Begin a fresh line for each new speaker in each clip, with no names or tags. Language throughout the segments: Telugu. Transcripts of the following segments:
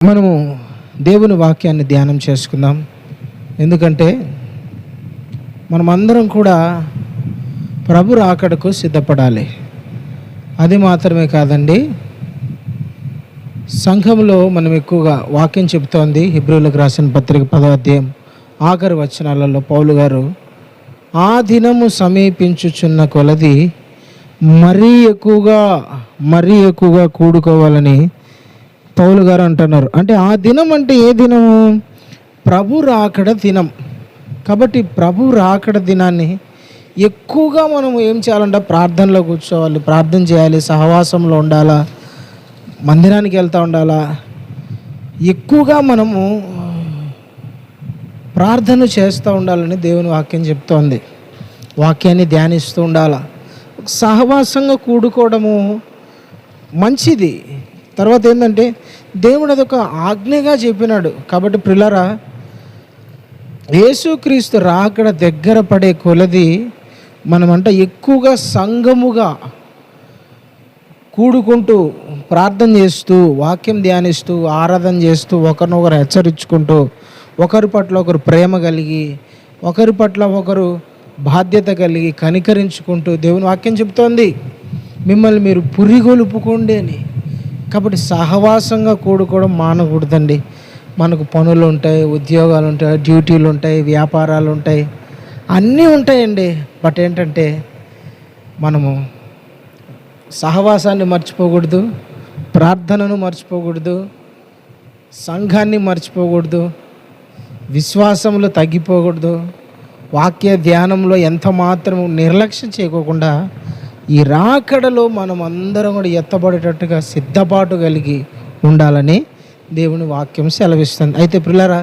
మనము దేవుని వాక్యాన్ని ధ్యానం చేసుకుందాం. ఎందుకంటే మనమందరం కూడా ప్రభు రాకడకు సిద్ధపడాలి. అది మాత్రమే కాదండి, సంఘంలో మనం ఎక్కువగా వాక్యం చెబుతోంది. హెబ్రీయులకు రాసిన పత్రిక 10వ అధ్యాయం ఆఖరి వచనాలలో పౌలు గారు ఆ దినము సమీపించుచున్న కొలది మరీ ఎక్కువగా కూడుకోవాలని పౌలు గారు అంటున్నారు. అంటే ఆ దినం అంటే ఏ దినము? ప్రభు రాకడ దినం. కాబట్టి ప్రభు రాకడ దినాన్ని ఎక్కువగా మనం ఏం చేయాలంటే ప్రార్థనలో కూర్చోవాలి, ప్రార్థన చేయాలి, సహవాసంలో ఉండాలా, మందిరానికి వెళ్తూ ఉండాలా. ఎక్కువగా మనము ప్రార్థన చేస్తూ ఉండాలని దేవుని వాక్యం చెప్తోంది. వాక్యాన్ని ధ్యానిస్తూ ఉండాలా, సహవాసంగా కూడుకోవడము మంచిది. తర్వాత ఏంటంటే దేవుడు అదొక ఆజ్ఞగా చెప్పినాడు. కాబట్టి ప్రియులారా, యేసుక్రీస్తు రాకడ దగ్గర పడే కొలది మనమంట ఎక్కువగా సంఘముగా కూడుకుంటూ ప్రార్థన చేస్తూ వాక్యం ధ్యానిస్తూ ఆరాధన చేస్తూ ఒకరినొకరు హెచ్చరించుకుంటూ ఒకరి పట్ల ఒకరు ప్రేమ కలిగి ఒకరి పట్ల ఒకరు బాధ్యత కలిగి కనికరించుకుంటూ దేవుని వాక్యం చెప్తోంది మిమ్మల్ని మీరు పురిగొలుపుకోండి అని. కాబట్టి సహవాసంగా కూడుకోవడం మానకూడదండి. మనకు పనులు ఉంటాయి, ఉద్యోగాలు ఉంటాయి, డ్యూటీలు ఉంటాయి, వ్యాపారాలు ఉంటాయి, అన్నీ ఉంటాయండి. బట్ ఏంటంటే మనము సహవాసాన్ని మర్చిపోకూడదు, ప్రార్థనను మర్చిపోకూడదు, సంఘాన్ని మర్చిపోకూడదు, విశ్వాసంలో తగ్గిపోకూడదు, వాక్య ధ్యానంలో ఎంత మాత్రం నిర్లక్ష్యం చేయకోకుండా ఈ రాకడలో మనం అందరం కూడా ఎత్తబడేటట్టుగా సిద్ధపాటు కలిగి ఉండాలని దేవుని వాక్యం సెలవిస్తుంది. అయితే ప్రియులారా,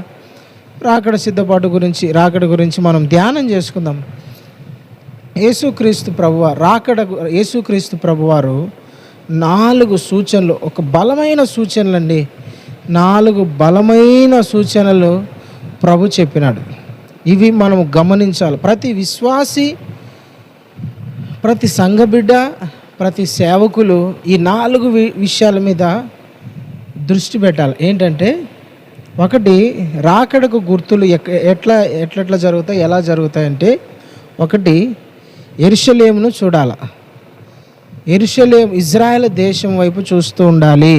రాకడ గురించి మనం ధ్యానం చేసుకుందాం. యేసుక్రీస్తు ప్రభువారు 4 సూచనలు, ఒక బలమైన సూచనలు అండి, 4 బలమైన సూచనలు ప్రభు చెప్పినాడు. ఇవి మనం గమనించాలి. ప్రతి విశ్వాసి, ప్రతి సంఘ బిడ్డ, ప్రతి సేవకులు ఈ 4 విషయాల మీద దృష్టి పెట్టాలి. ఏంటంటే, ఒకటి, రాకడకు గుర్తులు ఎట్లా జరుగుతాయి, ఎలా జరుగుతాయంటే, ఒకటి యెరూషలేమును చూడాలి. యెరూషలేము ఇజ్రాయెల్ దేశం వైపు చూస్తూ ఉండాలి.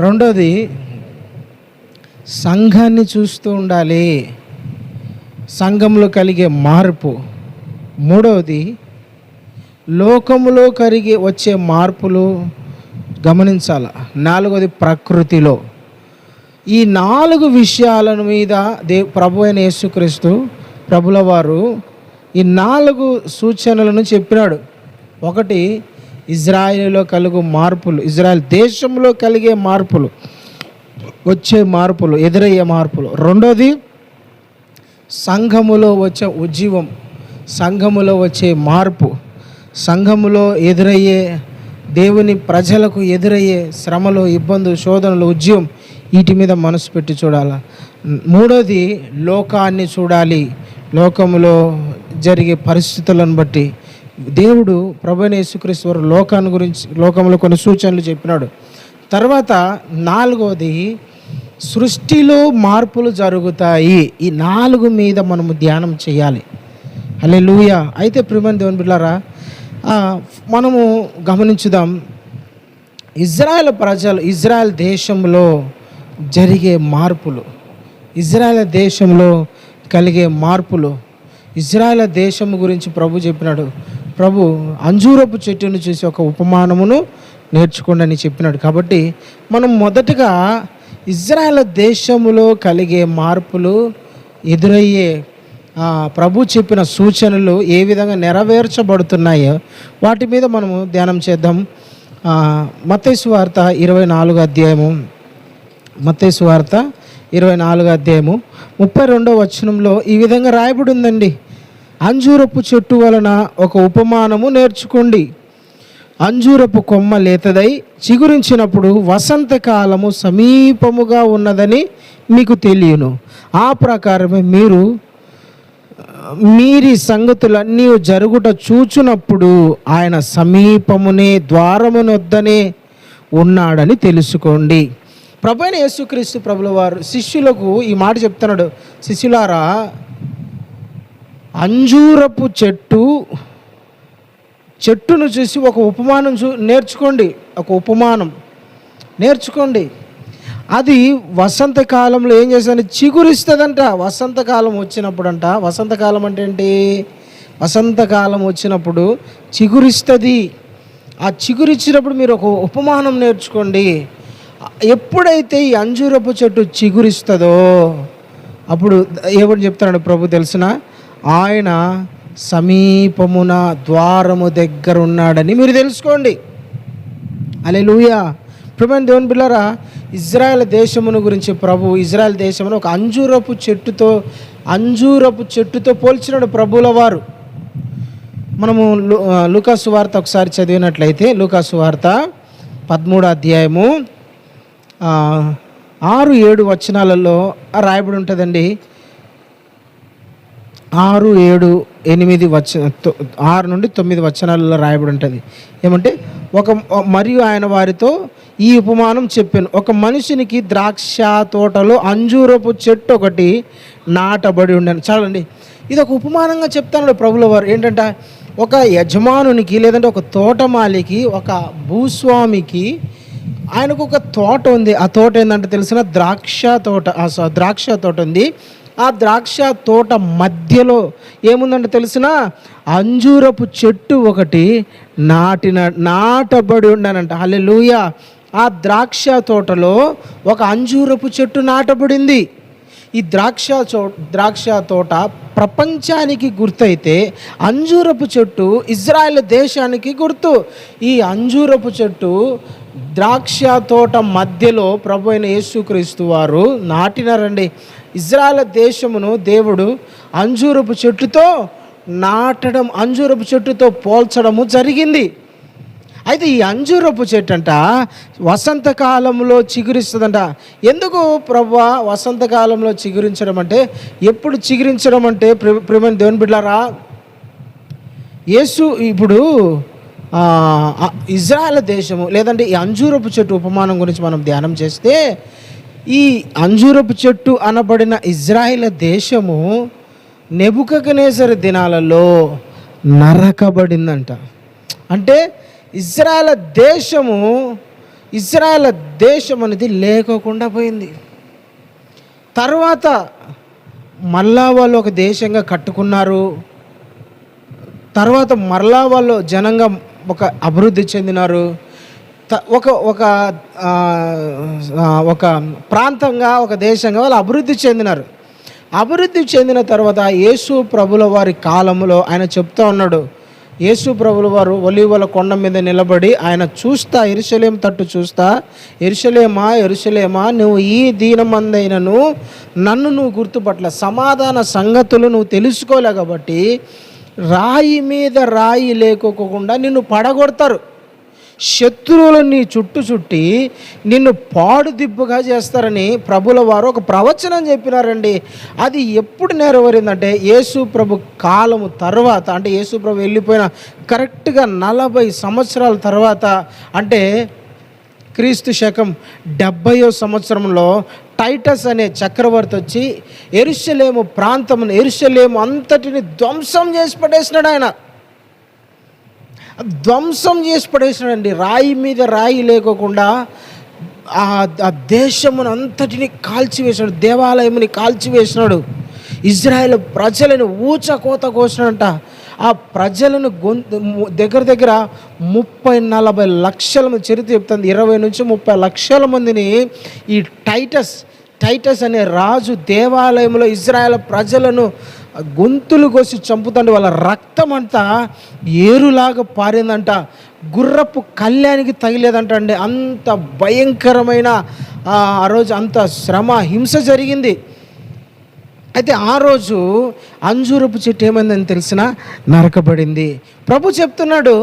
రెండోది, సంఘాన్ని చూస్తూ ఉండాలి, సంఘంలో కలిగే మార్పు. మూడవది, లోకములో వచ్చే మార్పులు గమనించాలి. 4వది, ప్రకృతిలో. ఈ 4 విషయాల మీద ప్రభు అయిన యేసుక్రీస్తు ప్రభుల వారు ఈ 4 సూచనలను చెప్పినాడు. ఒకటి, ఇజ్రాయేలులో కలుగు మార్పులు, ఇజ్రాయెల్ దేశంలో కలిగే మార్పులు, వచ్చే మార్పులు, ఎదురయ్యే మార్పులు. రెండోది, సంఘములో వచ్చే ఉజ్జీవం, సంఘములో వచ్చే మార్పు, సంఘములో ఎదురయ్యే దేవుని ప్రజలకు ఎదురయ్యే శ్రమలు, ఇబ్బందులు, శోధనలు, ఉజ్జీవం, వీటి మీద మనసు పెట్టి చూడాలి. మూడోది, లోకాన్ని చూడాలి. లోకములో జరిగే పరిస్థితులను బట్టి దేవుడు ప్రభువైన యేసుక్రీస్తు వారు లోకంలో కొన్ని సూచనలు చెప్పినాడు. తర్వాత 4వది, సృష్టిలో మార్పులు జరుగుతాయి. ఈ 4 మీద మనము ధ్యానం చేయాలి. హల్లెలూయా. అయితే ప్రియమైన దేవుని బిడ్డలారా, మనము గమనించుదాం. ఇజ్రాయెల్ దేశంలో జరిగే మార్పులు, ఇజ్రాయెల్ దేశంలో కలిగే మార్పులు, ఇజ్రాయెల్ దేశం గురించి ప్రభు చెప్పినాడు. ప్రభు అంజూరపు చెట్టును చూసి ఒక ఉపమానమును నేర్చుకోండి అని చెప్పినాడు. కాబట్టి మనం మొదటగా ఇజ్రాయెల్ దేశంలో కలిగే మార్పులు, ఎదురయ్యే ప్రభు చెప్పిన సూచనలు ఏ విధంగా నెరవేర్చబడుతున్నాయో వాటి మీద మనము ధ్యానం చేద్దాం. మత్తయి సువార్త 24వ అధ్యాయము, మత్తయి సువార్త 24వ అధ్యాయము 32వ వచనంలో ఈ విధంగా రాయబడి ఉందండి. అంజూరపు చెట్టు వలన ఒక ఉపమానము నేర్చుకోండి. అంజూరపు కొమ్మ లేతదై చిగురించినప్పుడు వసంతకాలము సమీపముగా ఉన్నదని మీకు తెలియను. ఆ ప్రకారమే మీరి సంగతులన్నీ జరుగుట చూచునప్పుడు ఆయన సమీపమునే ద్వారమునొద్దనే ఉన్నాడని తెలుసుకోండి. ప్రభువైన యేసుక్రీస్తు ప్రభుల వారు శిష్యులకు ఈ మాట చెప్తున్నాడు, శిష్యులారా, అంజూరపు చెట్టును చూసి ఒక ఉపమానం నేర్చుకోండి. ఒక ఉపమానం నేర్చుకోండి. అది వసంతకాలంలో ఏం చేస్తుందంటే చిగురిస్తుందంట. వసంతకాలం వచ్చినప్పుడంట, వసంతకాలం అంటే ఏంటి? వసంతకాలం వచ్చినప్పుడు చిగురిస్తుంది. ఆ చిగురిచ్చినప్పుడు మీరు ఒక ఉపమానం నేర్చుకోండి. ఎప్పుడైతే ఈ అంజూరపు చెట్టు చిగురిస్తుందో అప్పుడు ఏమని చెప్తాడు ప్రభు తెలిసిన? ఆయన సమీపమున ద్వారము దగ్గర ఉన్నాడని మీరు తెలుసుకోండి. హల్లెలూయా. ప్రియమైన దేవుని బిడ్డలారా, ఇజ్రాయెల్ దేశమును గురించి ప్రభు ఇజ్రాయెల్ దేశమును ఒక అంజూరపు చెట్టుతో పోల్చినాడు ప్రభువుల వారు. మనము లూకా సువార్త ఒకసారి చదివినట్లయితే, లూకా సువార్త 13వ అధ్యాయము 6-7 వచనాలలో రాయబడి ఉంటుందండి. 6, 7, 8 6 నుండి 9 వచనాలలో రాయబడి ఉంటుంది. ఏమంటే మరియు ఆయన వారితో ఈ ఉపమానం చెప్పాను. ఒక మనిషినికి ద్రాక్ష తోటలో అంజూరపు చెట్టు ఒకటి నాటబడి ఉండను. చాలండి, ఇది ఒక ఉపమానంగా చెప్తాను ప్రభుల వారు. ఏంటంటే ఒక యజమానునికి లేదంటే ఒక తోటమాలికి, ఒక భూస్వామికి ఆయనకు ఒక తోట ఉంది. ఆ తోట ఏంటంటే తెలిసిన ద్రాక్ష తోట ఉంది. ఆ ద్రాక్ష తోట మధ్యలో ఏముందంటే తెలిసిన అంజూరపు చెట్టు ఒకటి నాటబడి ఉండనంట. హల్లెలూయా. ఆ ద్రాక్ష తోటలో ఒక అంజూరపు చెట్టు నాటబడింది. ఈ ద్రాక్ష తోట ప్రపంచానికి గుర్తయితే అంజూరపు చెట్టు ఇజ్రాయెల్ దేశానికి గుర్తు. ఈ అంజూరపు చెట్టు ద్రాక్ష తోట మధ్యలో ప్రభు అయిన యేసుక్రీస్తు వారు నాటినారండి. ఇజ్రాయెల్ దేశమును దేవుడు అంజూరపు చెట్టుతో నాటడం, అంజూరపు చెట్టుతో పోల్చడము జరిగింది. అయితే ఈ అంజూరపు చెట్టు అంట వసంతకాలంలో చిగురిస్తుందంట. ఎందుకు ప్రభువా వసంతకాలంలో చిగురించడం అంటే? ఎప్పుడు చిగురించడం అంటే ప్రియమైన దేవుని బిడ్డలారా, యేసు ఇప్పుడు ఇజ్రాయెల్ దేశము లేదంటే ఈ అంజూరపు చెట్టు ఉపమానం గురించి మనం ధ్యానం చేస్తే, ఈ అంజూరపు చెట్టు అనబడిన ఇజ్రాయెల్ దేశము నెబుకద్నెజరు దినాలలో నరకబడిందంట. అంటే ఇజ్రాయెల్ దేశం అనేది లేకోకుండా పోయింది. తర్వాత మళ్ళా వాళ్ళు ఒక దేశంగా కట్టుకున్నారు. తర్వాత మరలా వాళ్ళు జనంగా ఒక అభివృద్ధి చెందినారు. ఒక ప్రాంతంగా, ఒక దేశంగా వాళ్ళు అభివృద్ధి చెందినారు. అభివృద్ధి చెందిన తర్వాత యేసు ప్రభుల వారి కాలంలో ఆయన చెప్తా ఉన్నాడు. యేసు ప్రభుల వారు ఒలీవల కొండ మీద నిలబడి ఆయన యెరూషలేము తట్టు చూస్తా, యెరూషలేమా నువ్వు ఈ దీనమందైనను నన్ను నువ్వు గుర్తుపట్ల, సమాధాన సంగతులు నువ్వు తెలుసుకోలే కాబట్టి రాయి మీద రాయి లేకోకుండా నిన్ను పడగొడతారు. శత్రువులు నీ చుట్టి నిన్ను పాడు దిబ్బగా చేస్తారని ప్రభుల వారు ఒక ప్రవచనం చెప్పినారండి. అది ఎప్పుడు నెరవేరిందంటే యేసు ప్రభు కాలము తర్వాత, అంటే యేసు ప్రభు వెళ్ళిపోయిన కరెక్ట్గా 40 సంవత్సరాల తర్వాత, అంటే క్రీస్తు శకం 70వ సంవత్సరంలో టైటస్ అనే చక్రవర్తి వచ్చి యెరూషలేము అంతటిని ధ్వంసం చేసి పడేసినాడు. ఆయన ధ్వంసం చేసి పడేసినాడండి. రాయి మీద రాయి లేకోకుండా ఆ దేశమును అంతటిని కాల్చివేసినాడు, దేవాలయముని కాల్చివేసినాడు. ఇజ్రాయెల్ ప్రజలను ఊచకోత కోసినాడంట. ఆ ప్రజలను దగ్గర 30-40 లక్షల మంది, చరిత్ర చెప్తుంది 20 నుంచి 30 లక్షల మందిని ఈ టైటస్ అనే రాజు దేవాలయంలో ఇజ్రాయెల్ ప్రజలను గొంతులు కోసి చంపుతుంటే వాళ్ళ రక్తం అంతా ఏరులాగా పారిందంట. గుర్రపు కళ్యాణికి తగిలేదంట అండి. అంత భయంకరమైన ఆ రోజు అంత శ్రమ, హింస జరిగింది. అయితే ఆ రోజు అంజూరపు చెట్టు ఏమైందని తెలిసిన నరకబడింది. ప్రభు చెప్తున్నాడు,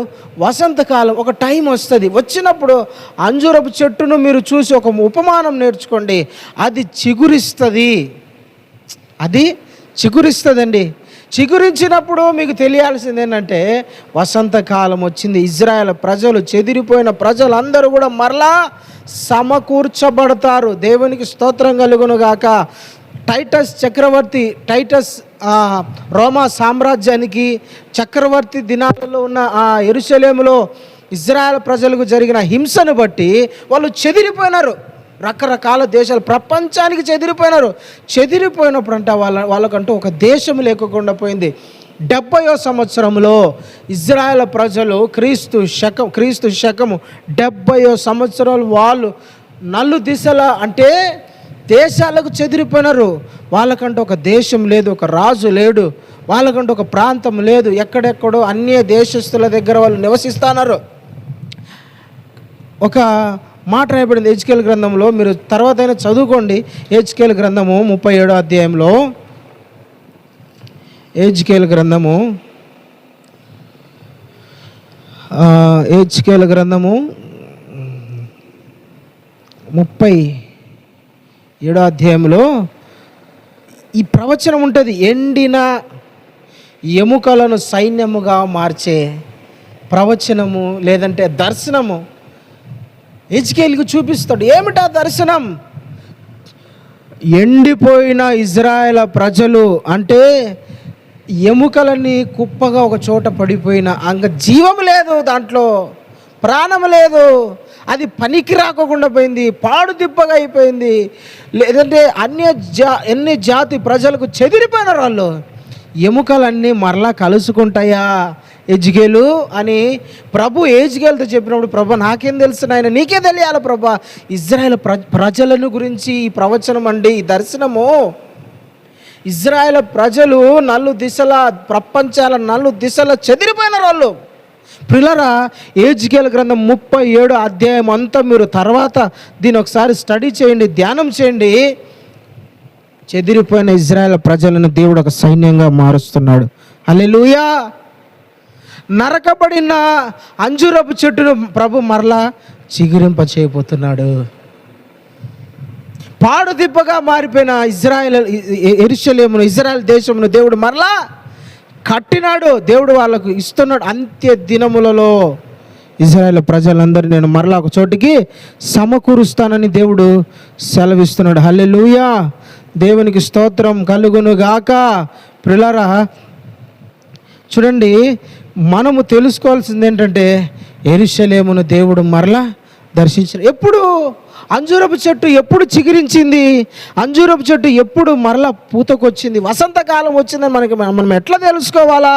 వసంతకాలం ఒక టైం వస్తుంది, వచ్చినప్పుడు అంజూరపు చెట్టును మీరు చూసి ఒక ఉపమానం నేర్చుకోండి. అది చిగురిస్తుందండి. చిగురించినప్పుడు మీకు తెలియాల్సింది ఏంటంటే వసంతకాలం వచ్చింది. ఇజ్రాయెల్ ప్రజలు, చెదిరిపోయిన ప్రజలందరూ కూడా మరలా సమకూర్చబడతారు. దేవునికి స్తోత్రం కలుగును గాక. టైటస్ చక్రవర్తి, రోమా సామ్రాజ్యానికి చక్రవర్తి దినాలలో ఉన్న ఆ యెరూషలేములో ఇజ్రాయెల్ ప్రజలకు జరిగిన హింసను బట్టి వాళ్ళు చెదిరిపోయినారు. రకరకాల దేశాలు, ప్రపంచానికి చెదిరిపోయినప్పుడు అంట వాళ్ళకంటూ ఒక దేశం లేకుండా పోయింది. 70వ సంవత్సరంలో ఇజ్రాయెల్ ప్రజలు క్రీస్తు శకము 70వ సంవత్సరాలు వాళ్ళు నలు దిశల అంటే దేశాలకు చెదిరిపోయినారు. వాళ్ళకంటూ ఒక దేశం లేదు, ఒక రాజు లేడు, వాళ్ళకంటూ ఒక ప్రాంతం లేదు. ఎక్కడెక్కడో అన్య దేశస్తుల దగ్గర వాళ్ళు నివసిస్తున్నారు. ఒక మాట రాయబడింది హెజ్కేలు గ్రంథంలో, మీరు తర్వాత అయినా చదువుకోండి. హెజ్కేలు గ్రంథము 37వ అధ్యాయంలో, హెజ్కేలు గ్రంథము 37వ అధ్యాయంలో ఈ ప్రవచనం ఉంటుంది. ఎండిన ఎముకలను సైన్యముగా మార్చే ప్రవచనము, లేదంటే దర్శనము హెజ్కేలుకు చూపిస్తాడు. ఏమిటా దర్శనం? ఎండిపోయిన ఇజ్రాయెల్ ప్రజలు అంటే ఎముకలన్నీ కుప్పగా ఒక చోట పడిపోయిన, జీవం లేదు, దాంట్లో ప్రాణం లేదు, అది పనికి రాకుండా పోయింది, పాడు దిబ్బగా అయిపోయింది. లేదంటే ఎన్ని జాతి ప్రజలకు చెదిరిపోయినారు వాళ్ళు. ఎముకలన్నీ మరలా కలుసుకుంటాయా హెజ్కేలు అని ప్రభు హెజ్కేలుతో చెప్పినప్పుడు, ప్రభు నాకేం తెలుసు నాయన, నీకే తెలియాలి ప్రభు. ఇజ్రాయెల్ ప్రజలను గురించి ఈ ప్రవచనం అండి, ఈ దర్శనము. ఇజ్రాయెల్ ప్రజలు ప్రపంచాల నలు దిశల చెదిరిపోయిన వాళ్ళు. ప్రియులారా, హెజ్కేలు గ్రంథం 37వ అధ్యాయం అంతా మీరు తర్వాత దీన్ని ఒకసారి స్టడీ చేయండి, ధ్యానం చేయండి. చెదిరిపోయిన ఇజ్రాయెల్ ప్రజలను దేవుడు ఒక సైన్యంగా మారుస్తున్నాడు. హల్లెలూయా. నరకబడిన అంజూరపు చెట్టును ప్రభు మరలా చిగురింప చేయబోతున్నాడు. పాడు దిబ్బగా మారిపోయిన యెరూషలేమును, ఇజ్రాయెల్ దేశమును దేవుడు మరలా కట్టినాడు. దేవుడు వాళ్ళకు ఇస్తున్నాడు. అంత్య దినములలో ఇజ్రాయెల్ ప్రజలందరూ నేను మరలా ఒక చోటికి సమకూరుస్తానని దేవుడు సెలవిస్తున్నాడు. హల్లెలూయా. దేవునికి స్తోత్రం కలుగును గాక. ప్రియులారా, చూడండి, మనము తెలుసుకోవాల్సింది ఏంటంటే యెరూషలేమును దేవుడు మరలా దర్శించారు. ఎప్పుడు అంజూరపు చెట్టు ఎప్పుడు చిగురించింది? అంజూరపు చెట్టు ఎప్పుడు మరలా పూతకొచ్చింది? వసంతకాలం వచ్చిందని మనం ఎట్లా తెలుసుకోవాలా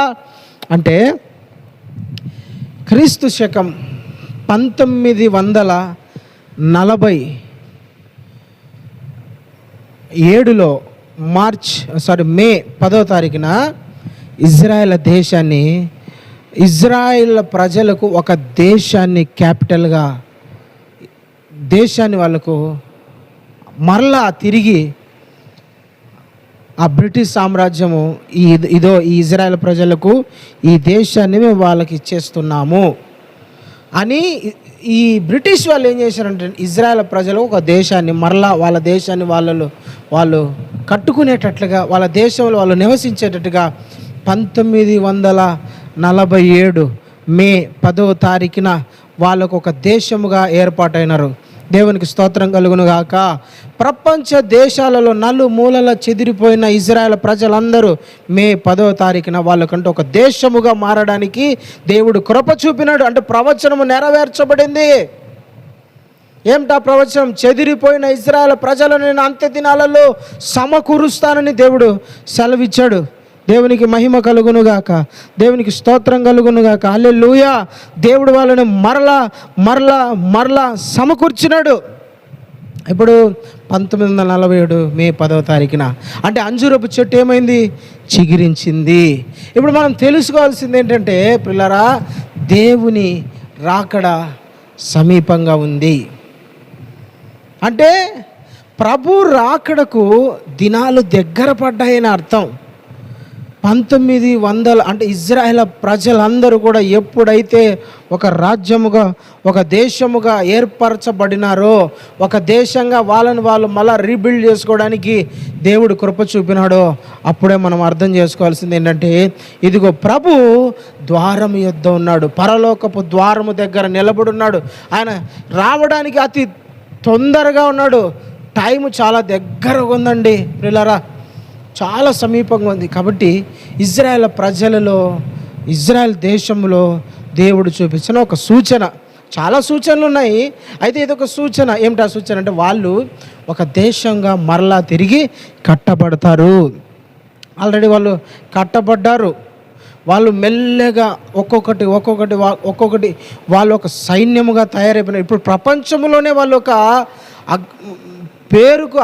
అంటే, క్రీస్తు శకం 1947లో మే 10వ తారీఖున ఇజ్రాయెల్ ప్రజలకు ఒక దేశాన్ని క్యాపిటల్గా, దేశాన్ని వాళ్ళకు మరలా తిరిగి ఆ బ్రిటిష్ సామ్రాజ్యము ఈ ఇజ్రాయెల్ ప్రజలకు ఈ దేశాన్ని మేము వాళ్ళకి ఇచ్చేస్తున్నాము అని ఈ బ్రిటిష్ వాళ్ళు ఏం చేశారంటే, ఇజ్రాయెల్ ప్రజలు ఒక దేశాన్ని మరలా వాళ్ళ దేశాన్ని వాళ్ళు కట్టుకునేటట్లుగా, వాళ్ళ దేశంలో వాళ్ళు నివసించేటట్టుగా 1947 మే 10వ తారీఖున వాళ్ళకు ఒక దేశముగా ఏర్పాటైనారు. దేవునికి స్తోత్రం కలుగును గాక. ప్రపంచ దేశాలలో నలుమూలల చెదిరిపోయిన ఇజ్రాయెల్ ప్రజలందరూ మే 10వ తారీఖున వాళ్ళకంటూ ఒక దేశముగా మారడానికి దేవుడు కృప చూపినాడు. అంటే ప్రవచనము నెరవేర్చబడింది. ఏమిటా ప్రవచనం? చెదిరిపోయిన ఇజ్రాయెల్ ప్రజలను నేను అంత్య దినాలలో సమకూరుస్తానని దేవుడు సెలవిచ్చాడు. దేవునికి మహిమ కలుగునుగాక, దేవునికి స్తోత్రం కలుగునుగాక. హల్లెలూయా. దేవుడు వాళ్ళని మరలా సమకూర్చినాడు. ఇప్పుడు 1947 మే 10వ తారీఖున అంటే అంజూరపు చెట్టు ఏమైంది? చిగురించింది. ఇప్పుడు మనం తెలుసుకోవాల్సింది ఏంటంటే పిల్లరా, దేవుని రాకడ సమీపంగా ఉంది. అంటే ప్రభు రాకడకు దినాలు దగ్గర పడ్డాయని అర్థం. 1900 అంటే ఇజ్రాయేల్ ప్రజలందరూ కూడా ఎప్పుడైతే ఒక రాజ్యముగా, ఒక దేశముగా ఏర్పరచబడినారో, ఒక దేశంగా వాళ్ళని వాళ్ళు మళ్ళా రీబిల్డ్ చేసుకోవడానికి దేవుడు కృప చూపినాడో, అప్పుడే మనం అర్థం చేసుకోవాల్సింది ఏంటంటే, ఇదిగో ప్రభు ద్వారం యొద్ద ఉన్నాడు, పరలోకపు ద్వారము దగ్గర నిలబడున్నాడు. ఆయన రావడానికి అతి తొందరగా ఉన్నాడు. టైం చాలా దగ్గరగా ఉందండి ప్రియులారా, చాలా సమీపంగా ఉంది. కాబట్టి ఇజ్రాయెల్ ప్రజలలో, ఇజ్రాయెల్ దేశంలో దేవుడు చూపించిన ఒక సూచన, చాలా సూచనలు ఉన్నాయి. అయితే ఇది ఒక సూచన. ఏమిటా సూచన అంటే, వాళ్ళు ఒక దేశంగా మరలా తిరిగి కట్టబడతారు. ఆల్రెడీ వాళ్ళు కట్టబడ్డారు. వాళ్ళు మెల్లగా ఒక్కొక్కటి వాళ్ళు ఒక సైన్యముగా తయారైపోయినారు. ఇప్పుడు ప్రపంచంలోనే వాళ్ళు ఒక పేరుకు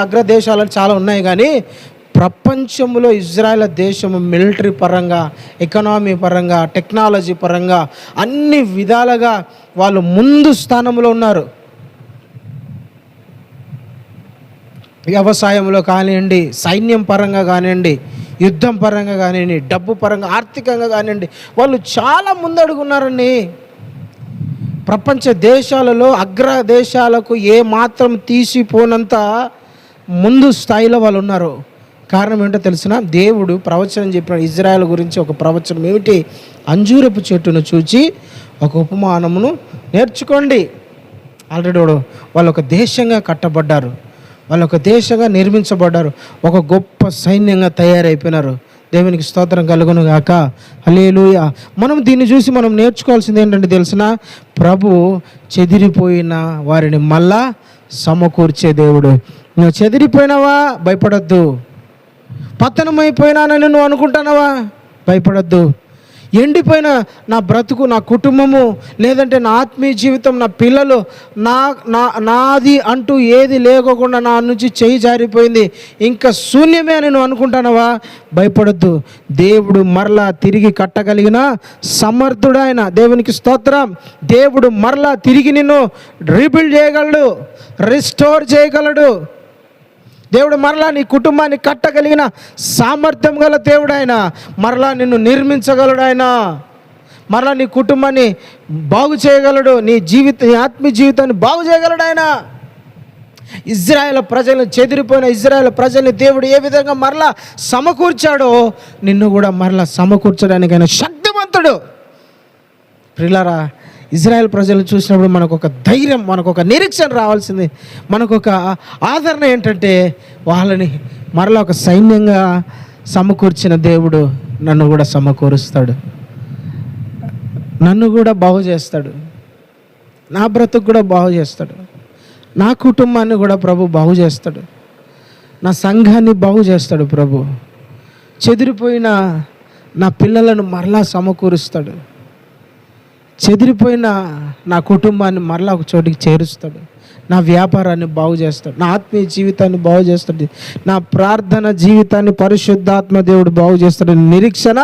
అగ్రదేశాలని చాలా ఉన్నాయి, కానీ ప్రపంచంలో ఇజ్రాయెల్ దేశము మిలిటరీ పరంగా, ఎకనామీ పరంగా, టెక్నాలజీ పరంగా అన్ని విధాలుగా వాళ్ళు ముందు స్థానంలో ఉన్నారు. వ్యవసాయంలో కానివ్వండి, సైన్యం పరంగా కానివ్వండి, యుద్ధం పరంగా కానివ్వండి, డబ్బు పరంగా, ఆర్థికంగా కానివ్వండి, వాళ్ళు చాలా ముందడుగున్నారండి. ప్రపంచ దేశాలలో అగ్ర దేశాలకు ఏ మాత్రం తీసిపోనంత ముందు స్థాయిలో వాళ్ళు ఉన్నారు. కారణం ఏంటో తెలిసిన, దేవుడు ప్రవచనం చెప్పిన ఇజ్రాయెల్ గురించి ఒక ప్రవచనం ఏమిటి, అంజూరపు చెట్టును చూచి ఒక ఉపమానమును నేర్చుకోండి. ఆల్రెడీ వాళ్ళు ఒక దేశంగా కట్టబడ్డారు, వాళ్ళు ఒక దేశంగా నిర్మించబడ్డారు, ఒక గొప్ప సైన్యంగా తయారైపోయినారు. దేవునికి స్తోత్రం కలుగును గాక. హల్లెలూయా. మనం దీన్ని చూసి మనం నేర్చుకోవాల్సింది ఏంటంటే తెలిసిన, ప్రభు చెదిరిపోయిన వారిని మళ్ళా సమకూర్చే దేవుడు. నువ్వు చెదిరిపోయినావా, భయపడద్దు. పతనమైపోయినానని నువ్వు అనుకుంటున్నావా, భయపడద్దు. ఎండిపోయిన నా బ్రతుకు, నా కుటుంబము, లేదంటే నా ఆత్మీయ జీవితం, నా పిల్లలు, నాది అంటూ ఏది లేకోకుండా నా నుంచి చేయి జారిపోయింది, ఇంకా శూన్యమే అని నువ్వు అనుకుంటున్నావా, భయపడద్దు. దేవుడు మరలా తిరిగి కట్టగలిగిన సమర్థుడు ఆయన. దేవునికి స్తోత్రం. దేవుడు మరలా తిరిగి నిన్ను రీబిల్డ్ చేయగలడు, రిస్టోర్ చేయగలడు. దేవుడు మరలా నీ కుటుంబాన్ని కట్టగలిగిన సామర్థ్యం గల దేవుడు ఆయన. మరలా నిన్ను నిర్మించగలడు ఆయన. మరలా నీ కుటుంబాన్ని బాగు చేయగలడు, నీ ఆత్మీయ జీవితాన్ని బాగు చేయగలడు ఆయన. ఇజ్రాయెల్ ప్రజలను, చెదిరిపోయిన ఇజ్రాయెల్ ప్రజల్ని దేవుడు ఏ విధంగా మరలా సమకూర్చాడో, నిన్ను కూడా మరలా సమకూర్చడానికి ఆయన శక్తివంతుడు. ప్రియులారా, ఇజ్రాయెల్ ప్రజలను చూసినప్పుడు మనకు ఒక ధైర్యం, మనకు ఒక నిరీక్షణ రావాల్సింది, మనకు ఒక ఆదరణ ఏంటంటే, వాళ్ళని మరలా ఒక సైన్యంగా సమకూర్చిన దేవుడు నన్ను కూడా సమకూరుస్తాడు, నన్ను కూడా బాగు చేస్తాడు, నా బ్రతుకు కూడా బాగు చేస్తాడు, నా కుటుంబాన్ని కూడా ప్రభు బాగు చేస్తాడు, నా సంఘాన్ని బాగు చేస్తాడు ప్రభు. చెదిరిపోయిన నా పిల్లలను మరలా సమకూరుస్తాడు, చెదిరిపోయిన నా కుటుంబాన్ని మరలా ఒక చోటికి చేరుస్తాడు, నా వ్యాపారాన్ని బాగు చేస్తాడు, నా ఆత్మీయ జీవితాన్ని బాగు చేస్తాడు, నా ప్రార్థన జీవితాన్ని పరిశుద్ధాత్మ దేవుడు బాగు చేస్తాడు. నిరీక్షణ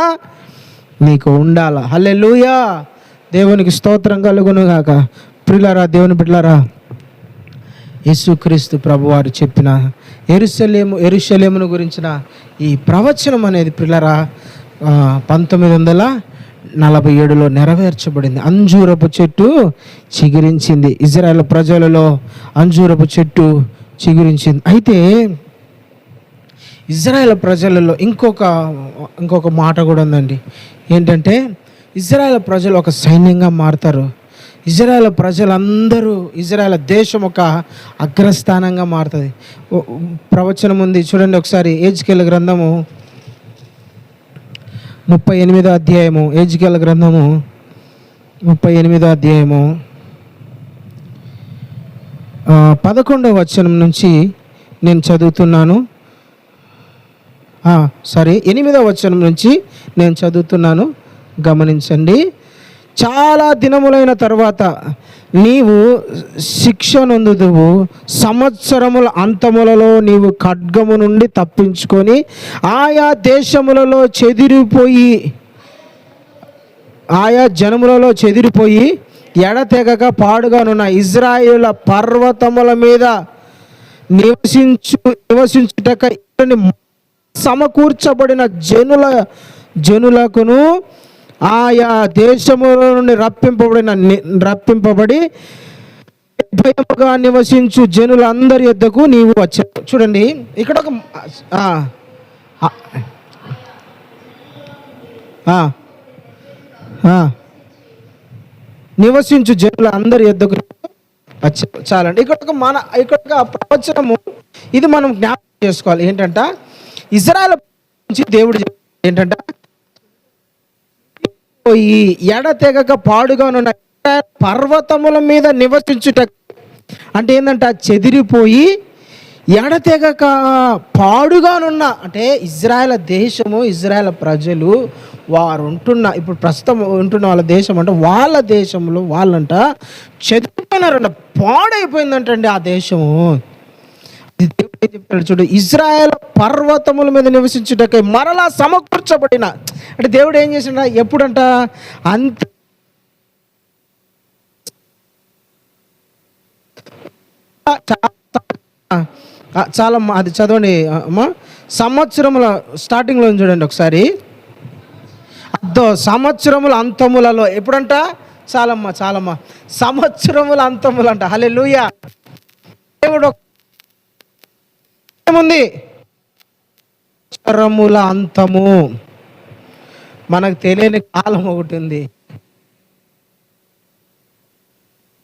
నీకు ఉండాల. హల్లెలూయా. దేవునికి స్తోత్రం కలుగును గాక. ప్రియులారా, దేవుని బిడ్డలారా, యేసుక్రీస్తు ప్రభువారు చెప్పిన యెరూషలేమును గురించిన ఈ ప్రవచనం అనేది ప్రియులారా 1947లో నెరవేర్చబడింది. అంజూరపు చెట్టు చిగురించింది. ఇజ్రాయెల్ ప్రజలలో అంజూరపు చెట్టు చిగురించింది. అయితే ఇజ్రాయెల్ ప్రజలలో ఇంకొక మాట కూడా ఉందండి. ఏంటంటే, ఇజ్రాయెల్ ప్రజలు ఒక సైన్యంగా మారుతారు. ఇజ్రాయెల్ ప్రజలందరూ, ఇజ్రాయెల్ దేశం ఒక అగ్రస్థానంగా మారుతుంది. ప్రవచనం ఉంది చూడండి ఒకసారి. ఎజ్కేల్ గ్రంథము 38వ అధ్యాయము, ఎజ్కేల్ గ్రంథము 38వ అధ్యాయము 11వ వచనం నుంచి నేను చదువుతున్నాను. 8వ వచనం నుంచి నేను చదువుతున్నాను, గమనించండి. చాలా దినములైన తర్వాత నీవు శిక్ష నొందుదువు, సంవత్సరముల అంతములలో నీవు ఖడ్గము నుండి తప్పించుకొని ఆయా దేశములలో చెదిరిపోయి, ఆయా జనములలో చెదిరిపోయి ఎడతెగక పాడుగానున్న ఇజ్రాయేలు పర్వతముల మీద నివసించుటక సమకూర్చబడిన జనులకును ఆయా దేశముల నుండి రప్పింపబడి భయముగా నివసించు జనులందరి యొద్దకు నీవు వచ్చావు. చూడండి ఇక్కడ ఒక నివసించు జనులందరి యొద్దకు వచ్చావు. చాలండి. ఇక్కడ ఒక ప్రవచనము ఇది మనం జ్ఞాపకం చేసుకోవాలి. ఏంటంట, ఇజ్రాయెల్ నుంచి దేవుడు ఏంటంట, ఈ ఎడతెగక పాడుగానున్న పర్వతముల మీద నివసించుట అంటే ఏంటంట, చెదిరిపోయి ఎడతెగక పాడుగానున్న అంటే ఇజ్రాయెల్ దేశము, ఇజ్రాయెల్ ప్రజలు వారు ఇప్పుడు ప్రస్తుతం ఉంటున్న వాళ్ళ దేశం అంటే వాళ్ళ దేశంలో వాళ్ళంట చెదిరిపోయినారంట, పాడైపోయిందంటండి ఆ దేశము. చెప్తాడు చూడు, ఇజ్రాయెల్ పర్వతముల మీద నివసించుటకై మరలా సమకూర్చబడిన అంటే దేవుడు ఏం చేసిండ ఎప్పుడంట, అంత చాలా అది చదవండి అమ్మా. సంవత్సరముల స్టార్టింగ్లో చూడండి ఒకసారి. సంవత్సరముల అంతములలో ఎప్పుడంట, చాలమ్మా సంవత్సరముల అంతములంట. హల్లెలూయా. దేవుడు ఏముంది, సంవత్సరముల అంతము. మనకు తెలియని కాలం ఒకటి ఉంది,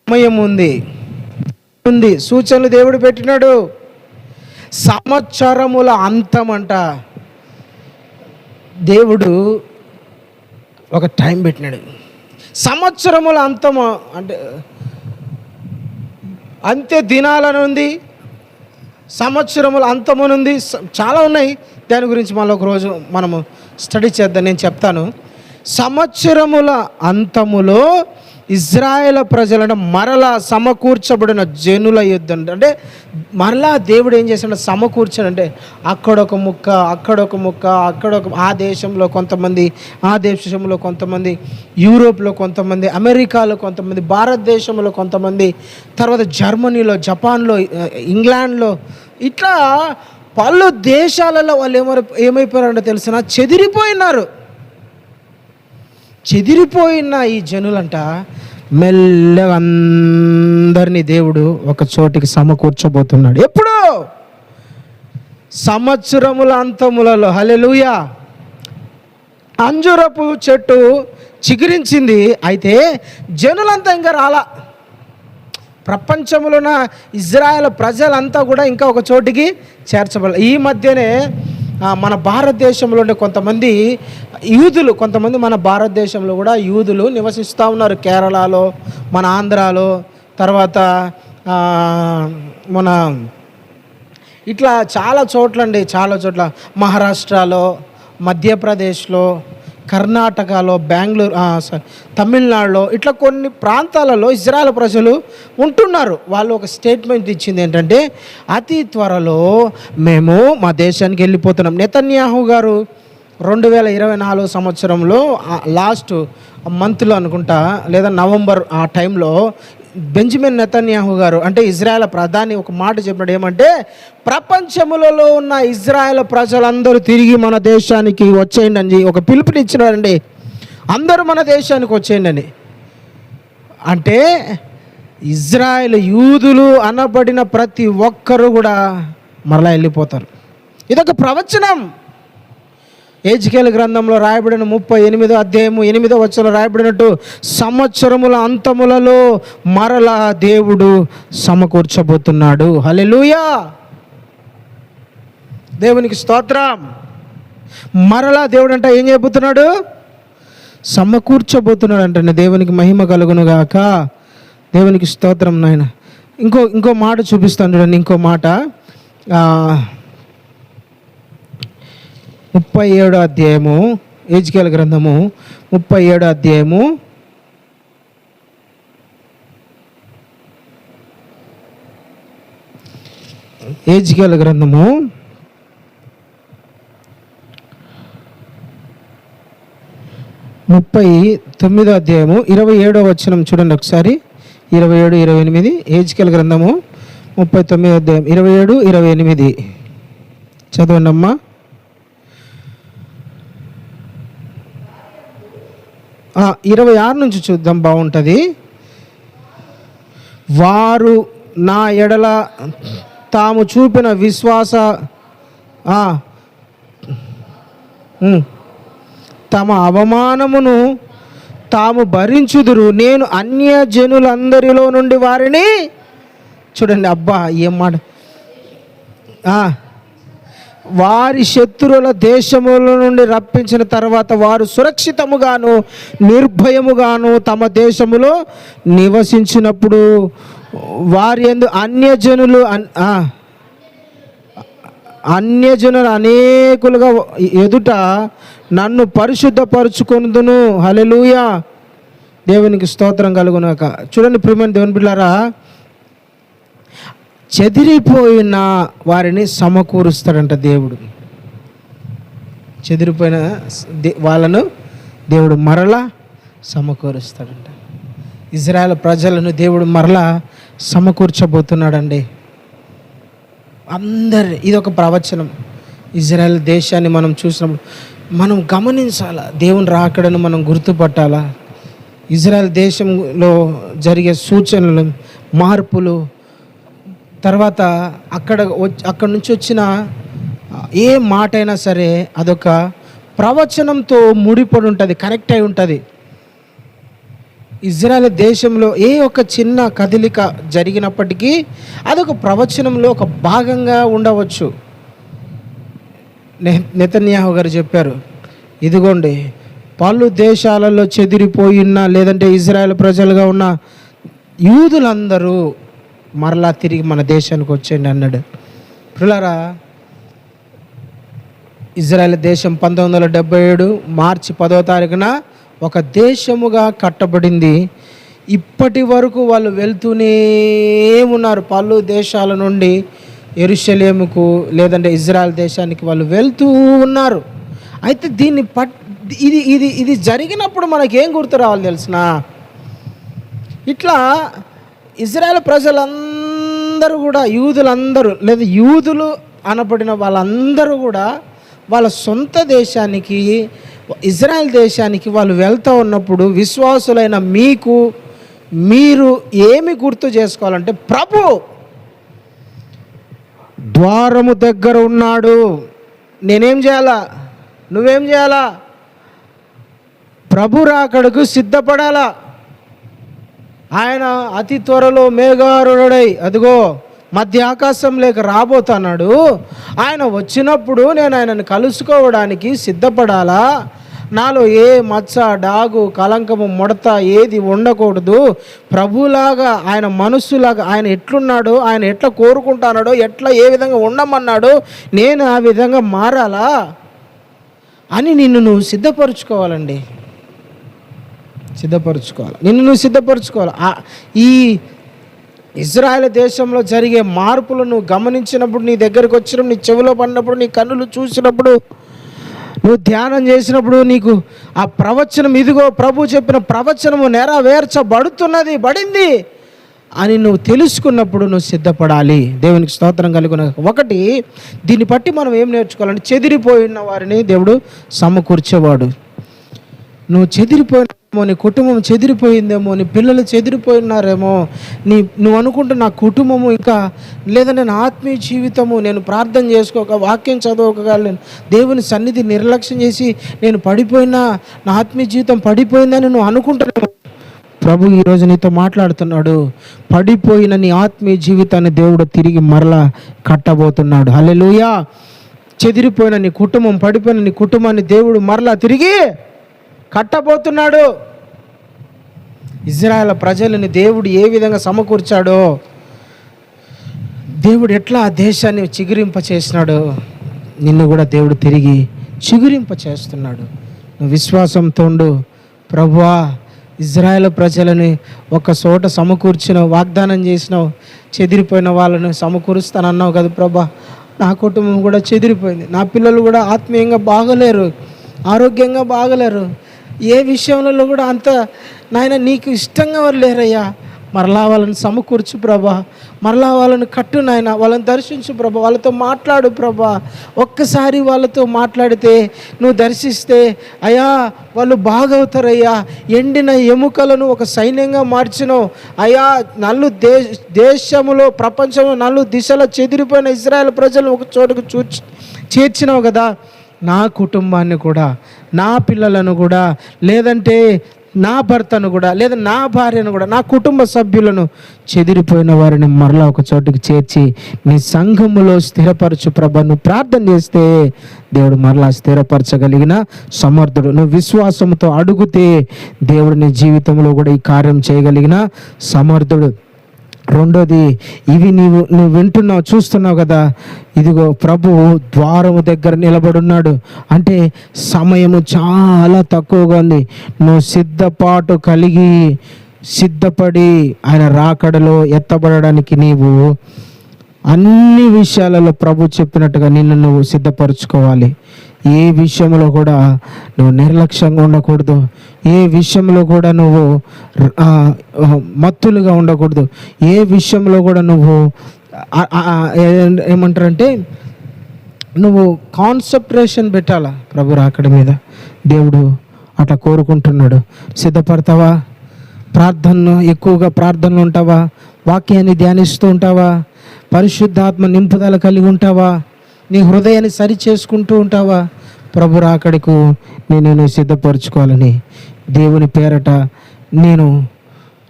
సమయం ఉంది, సూచనలు దేవుడు పెట్టినాడు. సంవత్సరముల అంతం అంట. దేవుడు ఒక టైం పెట్టినాడు. సంవత్సరముల అంతము అంటే అంత్య దినాలను ఉంది, సంవత్సరముల అంతమునుంది, చాలా ఉన్నాయి. దాని గురించి మళ్ళీ ఒకరోజు మనము స్టడీ చేద్దాం, నేను చెప్తాను. సంవత్సరముల అంతములో ఇజ్రాయేల్ ప్రజలను మరలా సమకూర్చబడిన జనుల యుద్ధం అంటే మరలా దేవుడు ఏం చేశాడు, సమకూర్చాడంటే అక్కడొక ముక్క, అక్కడొక ముక్క, ఆ దేశంలో కొంతమంది, ఆ దేశంలో కొంతమంది, యూరోప్లో కొంతమంది, అమెరికాలో కొంతమంది, భారతదేశంలో కొంతమంది, తర్వాత జర్మనీలో, జపాన్లో, ఇంగ్లాండ్లో, ఇట్లా పలు దేశాలలో వాళ్ళు ఏమైపోయారంటే తెలిసిన, చెదిరిపోయిన ఈ జనులంట మెల్లగా అందరినీ దేవుడు ఒక చోటికి సమకూర్చబోతున్నాడు. ఎప్పుడు? సంవత్సరముల అంతములలో. హల్లెలూయా. అంజూరపు చెట్టు చిగురించింది, అయితే జనులంతా ఇంకా రాలా. ప్రపంచంలోన ఇజ్రాయెల్ ప్రజలంతా కూడా ఇంకా ఒక చోటికి చేర్చబడాలి. ఈ మధ్యనే మన భారతదేశంలో ఉండే కొంతమంది యూదులు, మన భారతదేశంలో కూడా యూదులు నివసిస్తూ ఉన్నారు. కేరళలో, మన ఆంధ్రాలో, తర్వాత మన ఇట్లా చాలా చోట్ల మహారాష్ట్రలో, మధ్యప్రదేశ్లో, కర్ణాటకలో, తమిళనాడులో, ఇట్లా కొన్ని ప్రాంతాలలో ఇజ్రాయెల్ ప్రజలు ఉంటున్నారు. వాళ్ళు ఒక స్టేట్మెంట్ ఇచ్చింది ఏంటంటే, అతి త్వరలో మేము మా దేశానికి వెళ్ళిపోతున్నాం. నెతన్యాహు గారు 2024 సంవత్సరంలో లాస్ట్ మంత్లో అనుకుంటా, లేదా నవంబర్ ఆ టైంలో బెంజమిన్ నెతన్యాహు గారు అంటే ఇజ్రాయెల్ ప్రధాని ఒక మాట చెప్పినాడు. ఏమంటే, ప్రపంచములలో ఉన్న ఇజ్రాయెల్ ప్రజలందరూ తిరిగి మన దేశానికి వచ్చేయండి అని ఒక పిలుపునిచ్చినారండి. అందరూ మన దేశానికి వచ్చేయండి అని. అంటే ఇజ్రాయెల్ యూదులు అనబడిన ప్రతి ఒక్కరు కూడా మరలా వెళ్ళిపోతారు. ఇదొక ప్రవచనం. ఎహెజ్కేలు గ్రంథంలో రాయబడిన 38వ అధ్యాయము 8వ వచనంలో రాయబడినట్టు సంవత్సరముల అంతములలో మరలా దేవుడు సమకూర్చబోతున్నాడు. హల్లెలూయా. దేవునికి స్తోత్రం. మరలా దేవుడు అంట ఏం చేయబోతున్నాడు, సమకూర్చబోతున్నాడు అంటండి. దేవునికి మహిమ కలుగును గాక. దేవునికి స్తోత్రం నాయన. ఇంకో మాట చూపిస్తాను చూడండి. ఇంకో మాట 37వ అధ్యాయము, ఎహెజ్కేలు గ్రంథము 37వ అధ్యాయము 39వ అధ్యాయము 27వ వచనం చూడండి ఒకసారి. 27, 28 ఎహెజ్కేలు గ్రంథము 39వ అధ్యాయం 27, 28 చదవండి అమ్మా. 26 నుంచి చూద్దాం, బాగుంటుంది. వారు నా ఎడల తాము చూపిన విశ్వాస తమ అవమానమును తాము భరించుదురు. నేను అన్యజనులందరిలో నుండి వారిని, చూడండి అబ్బా ఏం మాట, వారి శత్రువుల దేశముల నుండి రప్పించిన తర్వాత వారు సురక్షితముగాను నిర్భయముగాను తమ దేశములో నివసించినప్పుడు వారి యందు అన్యజనులు అనేకులుగా ఎదుట నన్ను పరిశుద్ధపరుచుకొనుదును. హల్లెలూయా, దేవునికి స్తోత్రం కలుగునాక. చూడండి ప్రియమైన దేవుని బిడ్డలారా, చెదిరిపోయిన వారిని సమకూరుస్తాడంట దేవుడు. చెదిరిపోయిన వాళ్ళను దేవుడు మరలా సమకూరుస్తాడంట. ఇజ్రాయెల్ ప్రజలను దేవుడు మరలా సమకూర్చబోతున్నాడండి. ఇది ఒక ప్రవచనం. ఇజ్రాయెల్ దేశాన్ని మనం చూసినప్పుడు మనం గమనించాలా, దేవుని రాకడను మనం గుర్తుపట్టాలా. ఇజ్రాయెల్ దేశంలో జరిగే సూచనలు, మార్పులు, తర్వాత అక్కడ నుంచి వచ్చిన ఏ మాట అయినా సరే అదొక ప్రవచనంతో ముడిపడి ఉంటుంది, కనెక్ట్ అయి ఉంటుంది. ఇజ్రాయెల్ దేశంలో ఏ ఒక చిన్న కదలిక జరిగినప్పటికీ అదొక ప్రవచనంలో ఒక భాగంగా ఉండవచ్చు. నెతన్యాహు గారు చెప్పారు, ఇదిగోండి పలు దేశాలలో చెదిరిపోయిన లేదంటే ఇజ్రాయెల్ ప్రజలుగా ఉన్న యూదులందరూ మరలా తిరిగి మన దేశానికి వచ్చేయండి అన్నాడు. ప్రియులారా, ఇజ్రాయెల్ దేశం 1977 మార్చి 10వ తారీఖున ఒక దేశముగా కట్టబడింది. ఇప్పటి వరకు వాళ్ళు వెళ్తూనే ఉన్నారు. పలు దేశాల నుండి యెరూషలేముకు లేదంటే ఇజ్రాయెల్ దేశానికి వాళ్ళు వెళ్తూ ఉన్నారు. అయితే దీన్ని ఇది జరిగినప్పుడు మనకేం గుర్తు రావాలి తెలిసిన, ఇట్లా ఇజ్రాయెల్ ప్రజలందరూ కూడా, యూదులందరూ లేదా యూదులు అనబడిన వాళ్ళందరూ కూడా వాళ్ళ సొంత దేశానికి, ఇజ్రాయెల్ దేశానికి వాళ్ళు వెళ్తూ ఉన్నప్పుడు విశ్వాసులైన మీరు ఏమి గుర్తు చేసుకోవాలంటే, ప్రభు ద్వారము దగ్గర ఉన్నాడు. నేనేం చేయాలా? నువ్వేం చేయాలా? ప్రభు రాకడకు సిద్ధపడాలా. ఆయన అతి త్వరలో మేఘారుడై అదిగో మధ్య ఆకాశం లేక రాబోతున్నాడు. ఆయన వచ్చినప్పుడు నేను ఆయనను కలుసుకోవడానికి సిద్ధపడాలా. నాలో ఏ మచ్చ, డాగు, కలంకము, ముడత ఏది ఉండకూడదు. ప్రభులాగా, ఆయన మనస్సులాగా ఆయన ఎట్లున్నాడో, ఆయన ఎట్లా కోరుకుంటున్నాడో, ఏ విధంగా ఉండమన్నాడో నేను ఆ విధంగా మారాలా అని నిన్ను నువ్వు సిద్ధపరచుకోవాలండి. నిన్ను నువ్వు సిద్ధపరచుకోవాలి. ఈ ఇజ్రాయెల్ దేశంలో జరిగే మార్పులను గమనించినప్పుడు, నీ దగ్గరకు వచ్చినప్పుడు, నీ చెవిలో పడినప్పుడు, నీ కన్నులు చూసినప్పుడు, నువ్వు ధ్యానం చేసినప్పుడు నీకు ఆ ప్రవచనం, ఇదిగో ప్రభు చెప్పిన ప్రవచనము బడింది అని నువ్వు తెలుసుకున్నప్పుడు నువ్వు సిద్ధపడాలి. దేవునికి స్తోత్రం కలుగున. ఒకటి, దీన్ని బట్టి మనం ఏం నేర్చుకోవాలంటే, చెదిరిపోయిన వారిని దేవుడు సమకూర్చేవాడు. నువ్వు చెదిరిపోయినేమో, నీ కుటుంబం చెదిరిపోయిందేమో, నీ పిల్లలు చెదిరిపోయినారేమో, నువ్వు అనుకుంటే నా కుటుంబము ఇంకా లేదంటే నా ఆత్మీయ జీవితము, నేను ప్రార్థన చేసుకోక, వాక్యం చదవక, దేవుని సన్నిధి నిర్లక్ష్యం చేసి నేను పడిపోయినా, నా ఆత్మీయ జీవితం పడిపోయిందని నువ్వు అనుకుంటున్నావు. ప్రభు ఈరోజు నీతో మాట్లాడుతున్నాడు. పడిపోయిన నీ ఆత్మీయ జీవితాన్ని దేవుడు తిరిగి మరలా కట్టబోతున్నాడు. హల్లెలూయా. చెదిరిపోయిన నీ కుటుంబం, పడిపోయిన నీ కుటుంబాన్ని దేవుడు మరలా తిరిగి కట్టబోతున్నాడు. ఇజ్రాయెల్ ప్రజలని దేవుడు ఏ విధంగా సమకూర్చాడో, దేవుడు ఎట్లా ఆ దేశాన్ని చిగురింప చేసినాడో, నిన్ను కూడా దేవుడు తిరిగి చిగురింప చేస్తున్నాడు. నువ్వు విశ్వాసంతో ఉండు. ప్రభువా, ఇజ్రాయెల్ ప్రజలని ఒక చోట సమకూర్చినావు, వాగ్దానం చేసినావు. చెదిరిపోయిన వాళ్ళని సమకూరుస్తానన్నావు కదా ప్రభా. నా కుటుంబం కూడా చెదిరిపోయింది, నా పిల్లలు కూడా ఆత్మీయంగా బాగలేరు, ఆరోగ్యంగా బాగలేరు, ఏ విషయంలో కూడా అంత నాయన నీకు ఇష్టంగా వారు లేరయ్యా. మరలా వాళ్ళని సమకూర్చు ప్రభా, మరలా వాళ్ళని కట్టు నాయన, వాళ్ళని దర్శించు ప్రభా, వాళ్ళతో మాట్లాడు ప్రభా. ఒక్కసారి వాళ్ళతో మాట్లాడితే, నువ్వు దర్శిస్తే అయ్యా వాళ్ళు బాగవుతారయ్యా. ఎండిన ఎముకలను ఒక సైన్యంగా మార్చినావు అయ్యా. దేశములో ప్రపంచంలో నలు దిశలో చెదిరిపోయిన ఇజ్రాయెల్ ప్రజలను ఒక చోటుకు చేర్చినావు కదా. నా కుటుంబాన్ని కూడా, నా పిల్లలను కూడా, లేదంటే నా భర్తను కూడా, లేదా నా భార్యను కూడా, నా కుటుంబ సభ్యులను, చెదిరిపోయిన వారిని మరలా ఒక చోటుకి చేర్చి నీ సంఘములో స్థిరపరచు ప్రభా. నువ్వు ప్రార్థన చేస్తే దేవుడు మరలా స్థిరపరచగలిగిన సమర్థుడు. నువ్వు విశ్వాసంతో అడుగుతే దేవుడు నీ జీవితంలో కూడా ఈ కార్యం చేయగలిగిన సమర్థుడు. రెండోది, ఇవి నువ్వు వింటున్నావు, చూస్తున్నావు కదా. ఇదిగో ప్రభువు ద్వారము దగ్గర నిలబడున్నాడు. అంటే సమయము చాలా తక్కువగా ఉంది. నువ్వు సిద్ధపడి ఆయన రాకడలో ఎత్తబడడానికి నీవు అన్ని విషయాలలో ప్రభు చెప్పినట్టుగా నిన్ను నువ్వు సిద్ధపరచుకోవాలి. ఏ విషయంలో కూడా నువ్వు నిర్లక్ష్యంగా ఉండకూడదు. ఏ విషయంలో కూడా నువ్వు మత్తులుగా ఉండకూడదు. ఏ విషయంలో కూడా నువ్వు ఏమంటారంటే నువ్వు కాన్సన్ట్రేషన్ పెట్టాలా ప్రభు రాకడ మీద. దేవుడు అట్లా కోరుకుంటున్నాడు. సిద్ధపడతావా? ఎక్కువగా ప్రార్థనలు ఉంటావా? వాక్యాన్ని ధ్యానిస్తూ ఉంటావా? పరిశుద్ధాత్మ నింపుదల కలిగి ఉంటావా? నీ హృదయాన్ని సరి చేసుకుంటూ ఉంటావా? ప్రభు రాకడకు నేను సిద్ధపరచుకోవాలని దేవుని పేరట నేను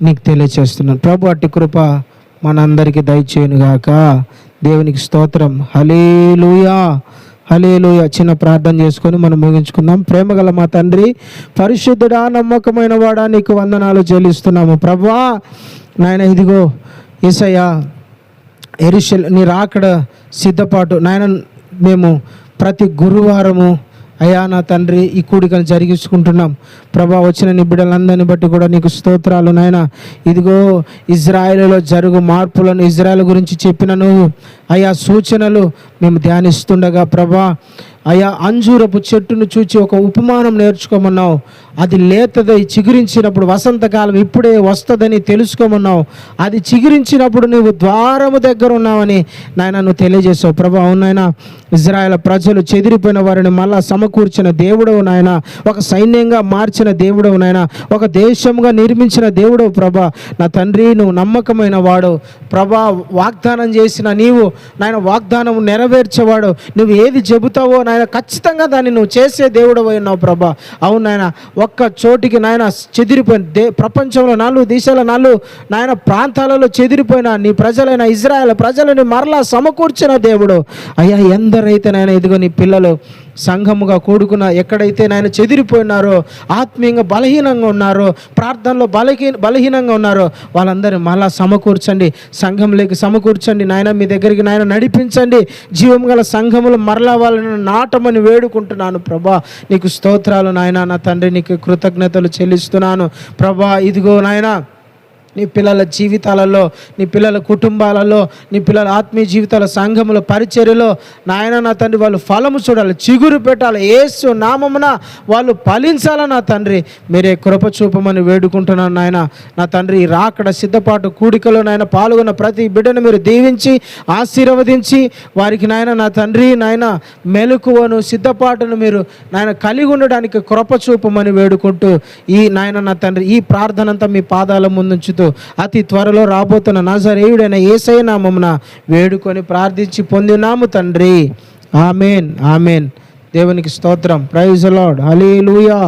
నీకు తెలియచేస్తున్నాను. ప్రభు అట్టి కృప మనందరికీ దయచేయునుగాక. దేవునికి స్తోత్రం. హల్లెలూయా, హల్లెలూయా. చిన్న ప్రార్థన చేసుకొని మనం ముగించుకుందాం. ప్రేమగల మా తండ్రి, పరిశుద్ధుడా, నమ్మకమైన వాడా, నీకు వందనాలు చెల్లిస్తున్నాము ప్రభువా. నాయన ఇదిగో యేసయ్యా, నీ రాకడ సిద్ధపాటు నాయన మేము ప్రతి గురువారము అయ్యా నా తండ్రి ఈ కూడికను జరిగించుకుంటున్నాం ప్రభా. వచ్చిన నీ బిడ్డలందరినీ బట్టి కూడా నీకు స్తోత్రాలు నాయన. ఇదిగో ఇజ్రాయేలులో జరుగు మార్పులను, ఇజ్రాయేల్ గురించి చెప్పిన నువ్వు అయ్యా సూచనలు మేము ధ్యానిస్తుండగా ప్రభా, అయ్యా అంజూరపు చెట్టును చూచి ఒక ఉపమానం నేర్చుకోమన్నావు. అది లేతదై చిగురించినప్పుడు వసంతకాలం ఇప్పుడే వస్తుందని తెలుసుకోమన్నావు. అది చిగురించినప్పుడు నువ్వు ద్వారము దగ్గర ఉన్నావని నాయన నువ్వు తెలియజేసావు ప్రభా. అవునాయన, ఇజ్రాయేల్ ప్రజలు చెదిరిపోయిన వారిని మళ్ళా సమకూర్చిన దేవుడవు నాయన, ఒక సైన్యంగా మార్చిన దేవుడవు నాయన, ఒక దేశంగా నిర్మించిన దేవుడవు ప్రభా. నా తండ్రి, నువ్వు నమ్మకమైన వాడు ప్రభా. వాగ్దానం చేసిన నీవు నాయన వాగ్దానం నెరవేర్చేవాడు. నువ్వు ఏది చెబుతావో నాయన ఖచ్చితంగా దాన్ని నువ్వు చేసే దేవుడు ఉన్నావు ప్రభా. అవును నాయన, ఒక్క చోటికి నాయన చెదిరిపోయిన ప్రపంచంలో 4 దేశాల 4 నాయన ప్రాంతాలలో చెదిరిపోయిన నీ ప్రజలైన ఇజ్రాయేల్ ప్రజలని మరలా సమకూర్చిన దేవుడు అయ్యా. ఎందరైతే నాయన ఇదిగో నీ పిల్లలు సంఘముగా కూడుకున్న ఎక్కడైతే నాయన చెదిరిపోయినారో, ఆత్మీయంగా బలహీనంగా ఉన్నారో, ప్రార్థనలో బలహీనంగా ఉన్నారో వాళ్ళందరూ మళ్ళా సమకూర్చండి, సంఘంలోకి సమకూర్చండి నాయన. మీ దగ్గరికి నాయన నడిపించండి. జీవం గల సంఘములు మరలా వాళ్ళని నాటమని వేడుకుంటున్నాను ప్రభా. నీకు స్తోత్రాలు నాయన. నా తండ్రి, నీకు కృతజ్ఞతలు చెల్లిస్తున్నాను ప్రభా. ఇదిగో నాయన, నీ పిల్లల జీవితాలలో, నీ పిల్లల కుటుంబాలలో, నీ పిల్లల ఆత్మీయ జీవితాల సంఘముల పరిచర్యలో నాయన నా తండ్రి వాళ్ళు ఫలము చూడాలి, చిగురు పెట్టాలి. యేసు నామమున వాళ్ళు ఫలించాలి నా తండ్రి. మీరే కృప చూపమని వేడుకుంటున్నాను నాయన. నా తండ్రి, రాకడ సిద్ధపాటు కూడికలో నాయన పాల్గొన్న ప్రతి బిడ్డను మీరు దీవించి ఆశీర్వదించి వారికి నాయన నా తండ్రి నాయన మెలకువను సిద్ధపాటును మీరు నాయన కలిగి ఉండడానికి కృప చూపమని వేడుకుంటూ ఈ నాయన నా తండ్రి ఈ ప్రార్థన అంతా మీ పాదాల ముందుంచుతూ అతి త్వరలో రాబోతున్న నజరేయుడైన యేసయ్య నామమున వేడుకొని ప్రార్థించి పొందినాము తండ్రి. ఆమెన్, ఆమెన్. దేవునికి స్తోత్రం. Praise the Lord. హల్లెలూయా.